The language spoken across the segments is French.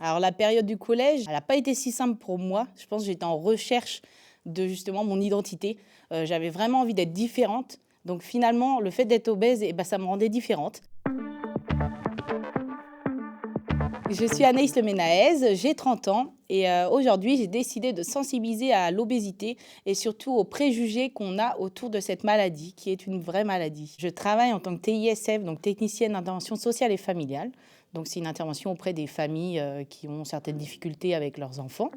Alors la période du collège, elle n'a pas été si simple pour moi. Je pense que j'étais en recherche de justement mon identité. J'avais vraiment envie d'être différente. Donc finalement, le fait d'être obèse, ça me rendait différente. Je suis Anaïs Le Ménaez, j'ai 30 ans et aujourd'hui, j'ai décidé de sensibiliser à l'obésité et surtout aux préjugés qu'on a autour de cette maladie, qui est une vraie maladie. Je travaille en tant que TISF, donc technicienne d'intervention sociale et familiale. Donc c'est une intervention auprès des familles qui ont certaines difficultés avec leurs enfants.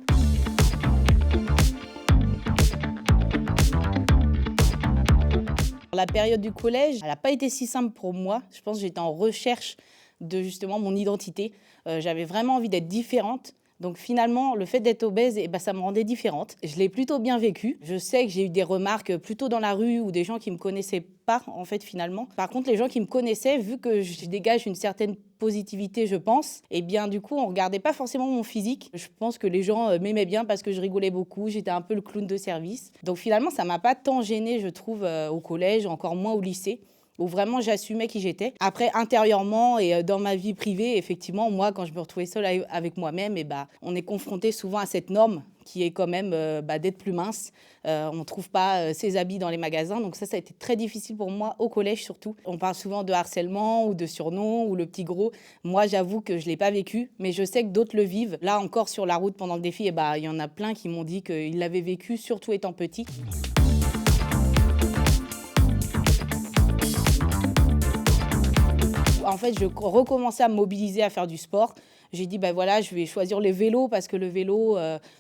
La période du collège, elle n'a pas été si simple pour moi. Je pense que j'étais en recherche de justement mon identité. J'avais vraiment envie d'être différente. Donc finalement, le fait d'être obèse, ça me rendait différente. Je l'ai plutôt bien vécu. Je sais que j'ai eu des remarques plutôt dans la rue ou des gens qui me connaissaient pas, en fait, finalement. Par contre, les gens qui me connaissaient, vu que je dégage une certaine positivité, je pense, du coup, on regardait pas forcément mon physique. Je pense que les gens m'aimaient bien parce que je rigolais beaucoup. J'étais un peu le clown de service. Donc finalement, ça m'a pas tant gênée, je trouve, au collège, encore moins au lycée, où vraiment j'assumais qui j'étais. Après, intérieurement et dans ma vie privée, effectivement, moi, quand je me retrouvais seule avec moi-même, on est confronté souvent à cette norme qui est quand même d'être plus mince. On ne trouve pas ses habits dans les magasins. Donc ça a été très difficile pour moi, au collège surtout. On parle souvent de harcèlement ou de surnom ou le petit gros. Moi, j'avoue que je ne l'ai pas vécu, mais je sais que d'autres le vivent. Là encore, sur la route pendant le défi, il y en a plein qui m'ont dit qu'ils l'avaient vécu, surtout étant petit. En fait, je recommençais à me mobiliser, à faire du sport. J'ai dit, voilà, je vais choisir le vélo parce que le vélo,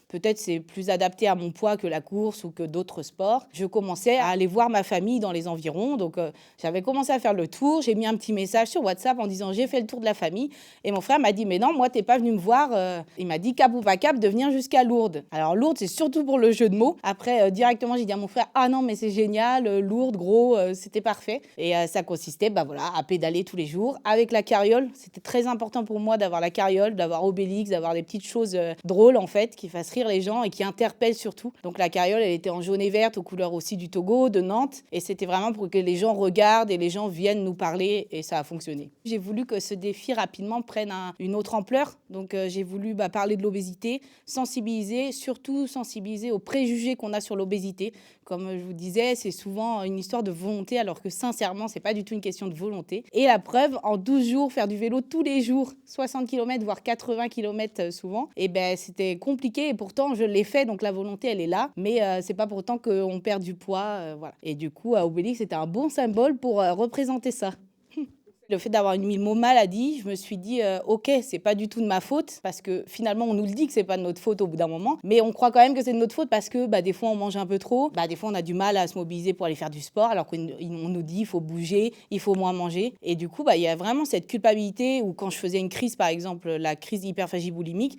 peut-être, c'est plus adapté à mon poids que la course ou que d'autres sports. Je commençais à aller voir ma famille dans les environs. Donc, j'avais commencé à faire le tour. J'ai mis un petit message sur WhatsApp en disant, j'ai fait le tour de la famille. Et mon frère m'a dit, mais non, moi, t'es pas venu me voir. Il m'a dit, cap ou pas cap, de venir jusqu'à Lourdes. Alors, Lourdes, c'est surtout pour le jeu de mots. Après, directement, j'ai dit à mon frère, ah non, mais c'est génial, Lourdes, gros, c'était parfait. Et ça consistait, à pédaler tous les jours avec la carriole. C'était très important pour moi d'avoir la carriole, d'avoir Obélix, d'avoir des petites choses drôles en fait, qui fassent rire les gens et qui interpellent surtout. Donc la carriole, elle était en jaune et verte, aux couleurs aussi du Togo, de Nantes. Et c'était vraiment pour que les gens regardent et les gens viennent nous parler, et ça a fonctionné. J'ai voulu que ce défi rapidement prenne une autre ampleur. Donc j'ai voulu parler de l'obésité, sensibiliser, surtout sensibiliser aux préjugés qu'on a sur l'obésité. Comme je vous disais, c'est souvent une histoire de volonté, alors que sincèrement, c'est pas du tout une question de volonté. Et la preuve, en 12 jours, faire du vélo tous les jours, 60 km, voire 80 km souvent, c'était compliqué et pourtant je l'ai fait, donc la volonté, elle est là. Mais c'est pas pour autant qu'on perd du poids, voilà. Et du coup, à Obélix, c'était un bon symbole pour représenter ça. Le fait d'avoir une maladie, je me suis dit, ok, c'est pas du tout de ma faute, parce que finalement, on nous le dit que c'est pas de notre faute au bout d'un moment, mais on croit quand même que c'est de notre faute parce que des fois, on mange un peu trop, des fois, on a du mal à se mobiliser pour aller faire du sport, alors qu'on nous dit, il faut bouger, il faut moins manger. Et du coup, il y a vraiment cette culpabilité où quand je faisais une crise, par exemple, la crise d'hyperphagie boulimique,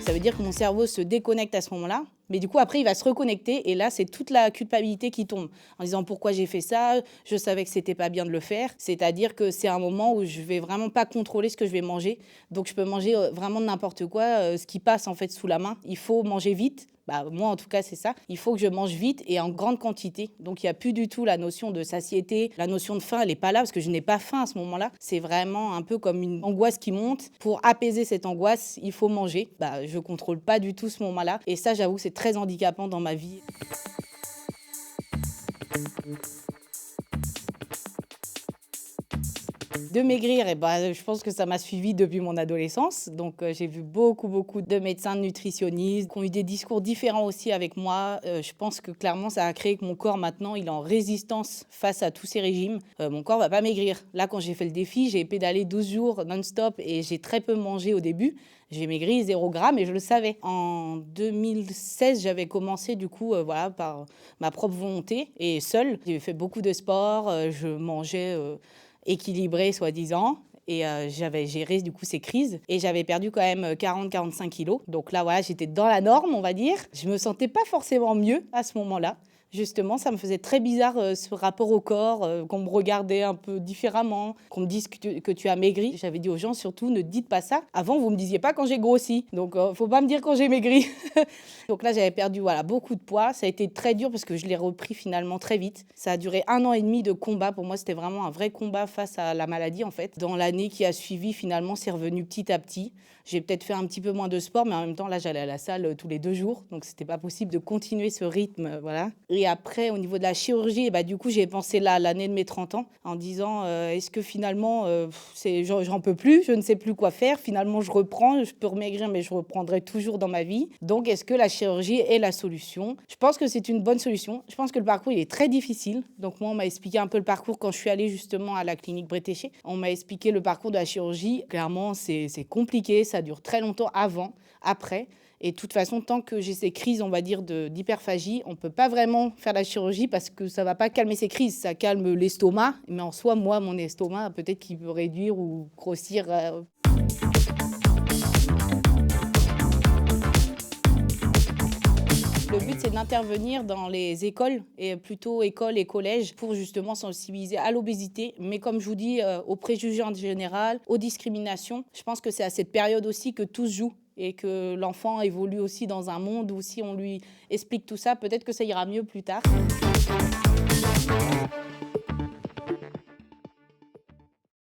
ça veut dire que mon cerveau se déconnecte à ce moment-là. Mais du coup, après, il va se reconnecter. Et là, c'est toute la culpabilité qui tombe. En disant, pourquoi j'ai fait ça? Je savais que c'était pas bien de le faire. C'est-à-dire que c'est un moment où je vais vraiment pas contrôler ce que je vais manger. Donc, je peux manger vraiment n'importe quoi, ce qui passe en fait sous la main. Il faut manger vite. Moi, en tout cas, c'est ça. Il faut que je mange vite et en grande quantité. Donc, il n'y a plus du tout la notion de satiété. La notion de faim, elle n'est pas là parce que je n'ai pas faim à ce moment-là. C'est vraiment un peu comme une angoisse qui monte. Pour apaiser cette angoisse, il faut manger. Je ne contrôle pas du tout ce moment-là. Et ça, j'avoue, c'est très handicapant dans ma vie. De maigrir, je pense que ça m'a suivi depuis mon adolescence. Donc, j'ai vu beaucoup de médecins, de nutritionnistes qui ont eu des discours différents aussi avec moi. Je pense que clairement, ça a créé que mon corps, maintenant, il est en résistance face à tous ces régimes. Mon corps va pas maigrir. Là, quand j'ai fait le défi, j'ai pédalé 12 jours non-stop et j'ai très peu mangé au début. J'ai maigri 0 gramme et je le savais. En 2016, j'avais commencé du coup par ma propre volonté et seule. J'ai fait beaucoup de sport, je mangeais équilibré soi-disant. Et j'avais géré du coup ces crises et j'avais perdu quand même 40-45 kilos. Donc là, voilà, j'étais dans la norme, on va dire. Je me sentais pas forcément mieux à ce moment-là. Justement, ça me faisait très bizarre ce rapport au corps, qu'on me regardait un peu différemment, qu'on me dise que tu as maigri. J'avais dit aux gens, surtout, ne dites pas ça. Avant, vous me disiez pas quand j'ai grossi. Donc, faut pas me dire quand j'ai maigri. Donc là, j'avais perdu voilà, beaucoup de poids. Ça a été très dur parce que je l'ai repris finalement très vite. Ça a duré 1 an et demi de combat. Pour moi, c'était vraiment un vrai combat face à la maladie, en fait. Dans l'année qui a suivi, finalement, c'est revenu petit à petit. J'ai peut-être fait un petit peu moins de sport, mais en même temps, là, j'allais à la salle tous les 2 jours. Donc, c'était pas possible de continuer ce rythme, voilà. Et après, au niveau de la chirurgie, et bah, du coup, j'ai pensé là, l'année de mes 30 ans, en disant, est-ce que finalement, j'en peux plus, je ne sais plus quoi faire. Finalement, je reprends, je peux remaigrir, mais je reprendrai toujours dans ma vie. Donc, est-ce que la chirurgie est la solution? Je pense que c'est une bonne solution. Je pense que le parcours, il est très difficile. Donc, moi, on m'a expliqué un peu le parcours quand je suis allée justement à la clinique Bretéché. On m'a expliqué le parcours de la chirurgie. Clairement, c'est compliqué, ça dure très longtemps avant, après. Et de toute façon, tant que j'ai ces crises, on va dire, d'hyperphagie, on ne peut pas vraiment faire la chirurgie parce que ça ne va pas calmer ces crises. Ça calme l'estomac, mais en soi, moi, mon estomac, peut-être qu'il peut réduire ou grossir. Le but, c'est d'intervenir dans les écoles, et plutôt écoles et collèges, pour justement sensibiliser à l'obésité, mais comme je vous dis, aux préjugés en général, aux discriminations. Je pense que c'est à cette période aussi que tout se joue et que l'enfant évolue aussi dans un monde où si on lui explique tout ça, peut-être que ça ira mieux plus tard.